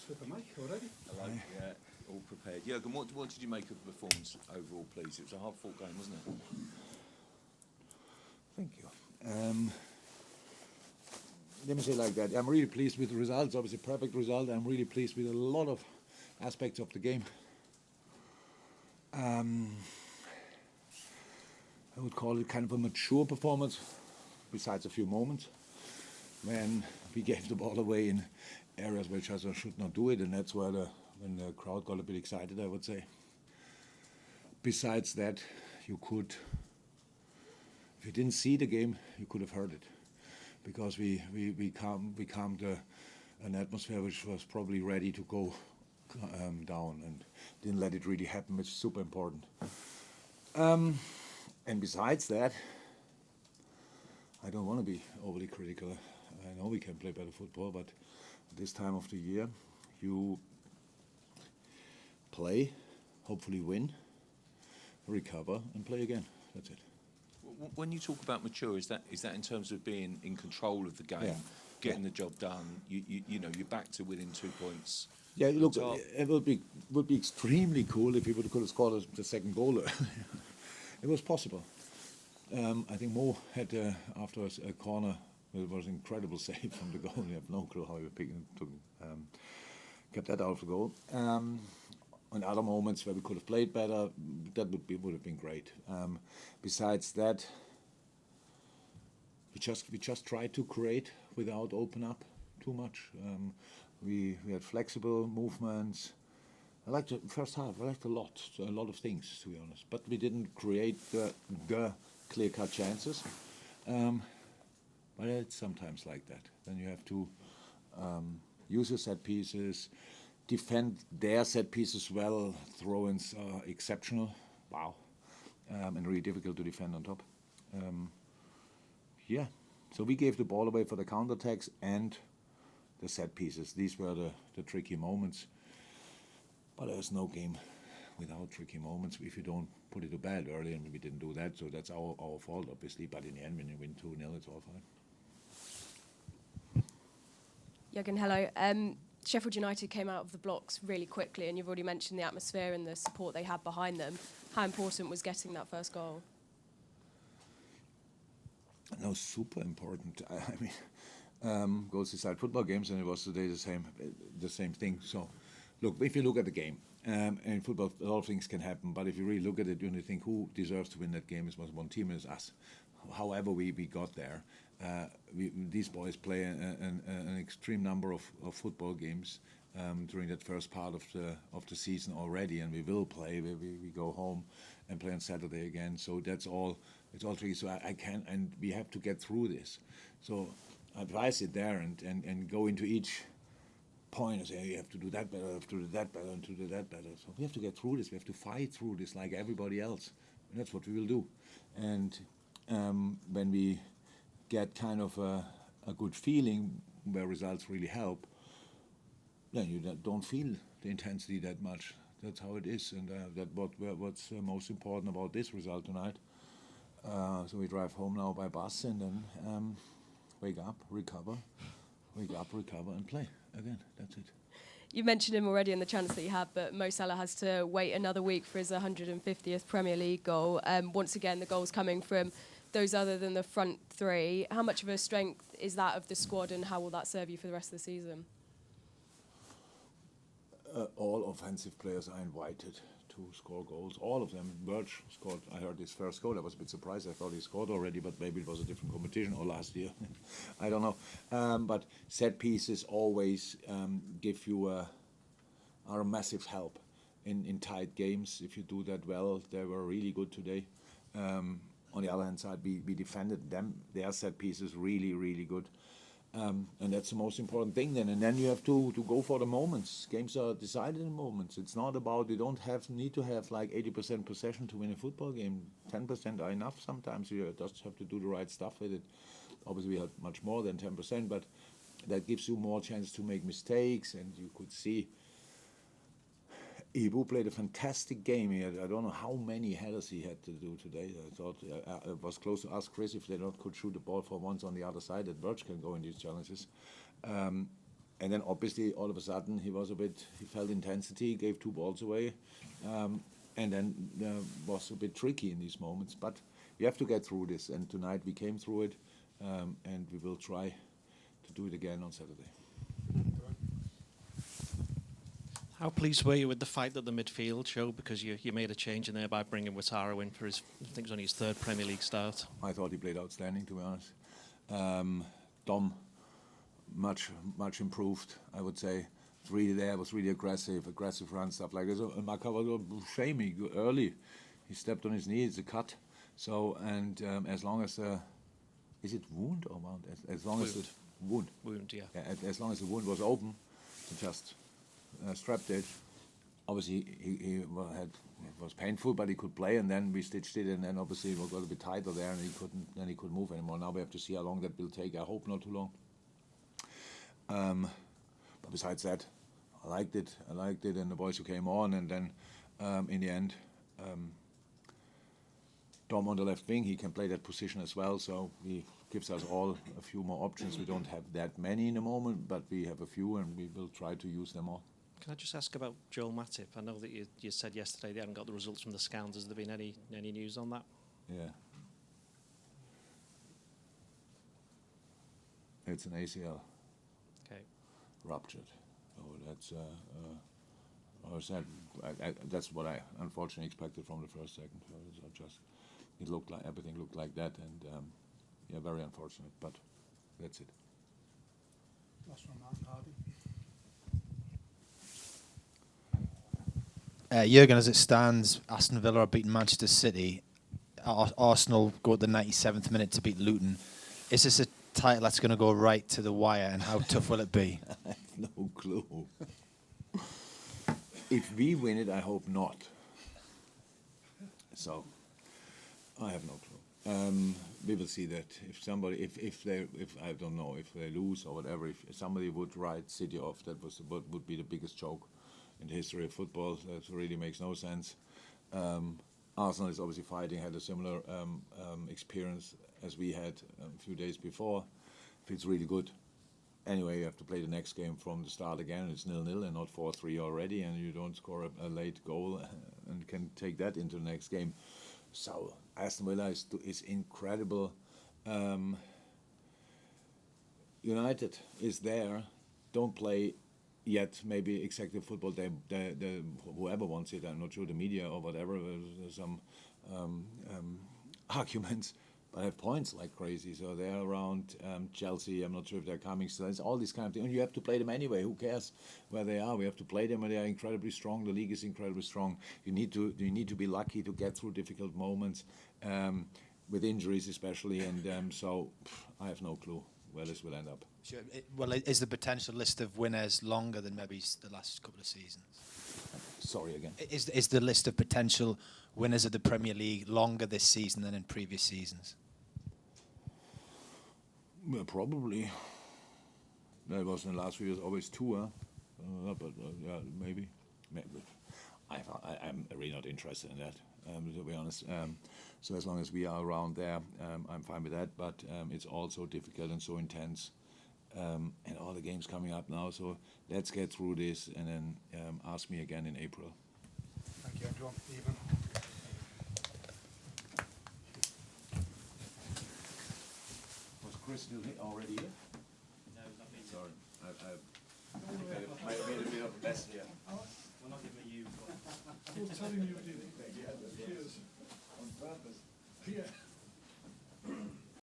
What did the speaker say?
with the mic already. Hello, yeah, all prepared. Jurgen, what did you make of the performance overall, please? It was a hard-fought game, wasn't it? Thank you. Let me say it like that. I'm really pleased with the results. Obviously, perfect result. I'm really pleased with a lot of aspects of the game. I would call it kind of a mature performance, besides a few moments when we gave the ball away in areas which I should not do it, and that's where when the crowd got a bit excited, I would say. Besides that, you could, if you didn't see the game, you could have heard it, because we calmed an atmosphere which was probably ready to go down, and didn't let it really happen, which is super important. And besides that, I don't want to be overly critical. I know we can play better football, but at this time of the year, you play, hopefully win, recover, and play again. That's it. When you talk about mature, is that in terms of being in control of the game, getting the job done? You know, you're back to within 2 points. Yeah, look, it would be extremely cool if we could have scored the second goal. It was possible. I think Mo had after a corner. It was an incredible save from the goal. You have no clue how he kept that out of the goal. On other moments where we could have played better, that would have been great. Besides that, we just tried to create without open up too much. We had flexible movements. I liked the first half. I liked a lot of things, to be honest. But we didn't create the clear-cut chances. But it's sometimes like that. Then you have to use your set pieces, defend their set pieces well. Throw-ins are exceptional. Wow. And really difficult to defend on top. So we gave the ball away for the counterattacks and the set pieces. These were the tricky moments. But there's no game without tricky moments if you don't put it to bed early, and we didn't do that. So that's our fault, obviously. But in the end, when you win 2-0, it's all fine. Jurgen, hello. Sheffield United came out of the blocks really quickly, and you've already mentioned the atmosphere and the support they had behind them. How important was getting that first goal? No, super important. I mean, goals decide football games, and it was today the same thing. So, look, if you look at the game, in football, a lot of things can happen. But if you really look at it, you think who deserves to win that game? It was one team, and it's us. However, we got there. These boys play an extreme number of football games during that first part of the season already, and we will play. We go home and play on Saturday again. So that's all. It's all tricky. So I can, and we have to get through this. So if I sit there and go into each point and say, hey, you have to do that better, you have to do that better, and to do that better. So we have to get through this. We have to fight through this like everybody else. And that's what we will do. And when we get kind of a good feeling where results really help, then you don't feel the intensity that much. That's how it is, and what's most important about this result tonight. So we drive home now by bus, and then wake up, recover, and play again. That's it. You mentioned him already in the chance that you had, but Mo Salah has to wait another week for his 150th Premier League goal. Once again, the goal's coming from those other than the front three. How much of a strength is that of the squad, and how will that serve you for the rest of the season? All offensive players are invited to score goals. All of them. Birch scored, I heard his first goal. I was a bit surprised. I thought he scored already, but maybe it was a different competition or last year. I don't know. But set pieces always give you are a massive help in tight games. If you do that well, they were really good today. On the other hand side, we defended them. Their set pieces really, really good. And that's the most important thing then. And then you have to go for the moments. Games are decided in moments. It's not about, you don't need to have like 80% possession to win a football game. 10% are enough sometimes. You just have to do the right stuff with it. Obviously, we had much more than 10%, but that gives you more chance to make mistakes. And you could see Ibu played a fantastic game. He had, I don't know how many headers he had to do today. I thought it was close to ask Chris if they could shoot the ball for once on the other side, that Birch can go in these challenges. And then obviously all of a sudden he felt intensity, gave 2 balls away, and then was a bit tricky in these moments. But you have to get through this, and tonight we came through it, and we will try to do it again on Saturday. How pleased were you with the fight that the midfield showed? Because you made a change in there by bringing Wataro in for his, I think it was only his 3rd Premier League start. I thought he played outstanding, to be honest. Dom, much improved, I would say. Was really there, was really aggressive run, stuff like this. And Maka was shamey early. He stepped on his knee, it's a cut. So, and as long as is it wound or wound? As long as the wound. Wound, yeah. As long as the wound was open, to just strapped it. Obviously, it was painful, but he could play, and then we stitched it, and then obviously it got a bit tighter there, and he couldn't move anymore. Now we have to see how long that will take. I hope not too long. But besides that, I liked it, and the boys who came on, and then in the end, Dom on the left wing, he can play that position as well, so he gives us all a few more options. We don't have that many in the moment, but we have a few, and we will try to use them all. Can I just ask about Joel Matip? I know that you said yesterday they hadn't got the results from the scans. Has there been any news on that? Yeah. It's an ACL. Okay. Ruptured. So that's that's what I unfortunately expected from the first second. Everything looked like that, and yeah, very unfortunate. But that's it. Last one, Mark Hardy. Jurgen, as it stands, Aston Villa are beating Manchester City. Arsenal go at the 97th minute to beat Luton. Is this a title that's going to go right to the wire, and how tough will it be? I have no clue. If we win it, I hope not. So, I have no clue. We will see that. If I don't know, if they lose or whatever, if somebody would write City off, that would be the biggest joke in the history of football. That really makes no sense. Arsenal is obviously fighting, had a similar experience as we had a few days before. Feels really good. Anyway, you have to play the next game from the start again. It's 0-0 and not 4-3 already, and you don't score a late goal and can take that into the next game. So Aston Villa is incredible. United is there. Don't play yet. Maybe exactly football. Whoever wants it, I'm not sure, the media or whatever. There's some arguments. But have points like crazy, so they're around Chelsea. I'm not sure if they're coming. So it's all these kind of things. And you have to play them anyway. Who cares where they are? We have to play them, and they are incredibly strong. The league is incredibly strong. You need to be lucky to get through difficult moments, with injuries especially. And so I have no clue where this will end up. Sure. Well, is the potential list of winners longer than maybe the last couple of seasons? Sorry again. Is the list of potential winners of the Premier League longer this season than in previous seasons? Well, probably. That was in the last few years always 2, huh? But yeah, maybe. I'm really not interested in that, to be honest. So as long as we are around there, I'm fine with that. But it's all so difficult and so intense, and all the games coming up now. So let's get through this, and then ask me again in April. Thank you, everyone. Even. Chris still already here? No, not me. Sorry, I made a bit of a mess here. We're not giving you. We're telling you, cheers. On purpose. Yeah.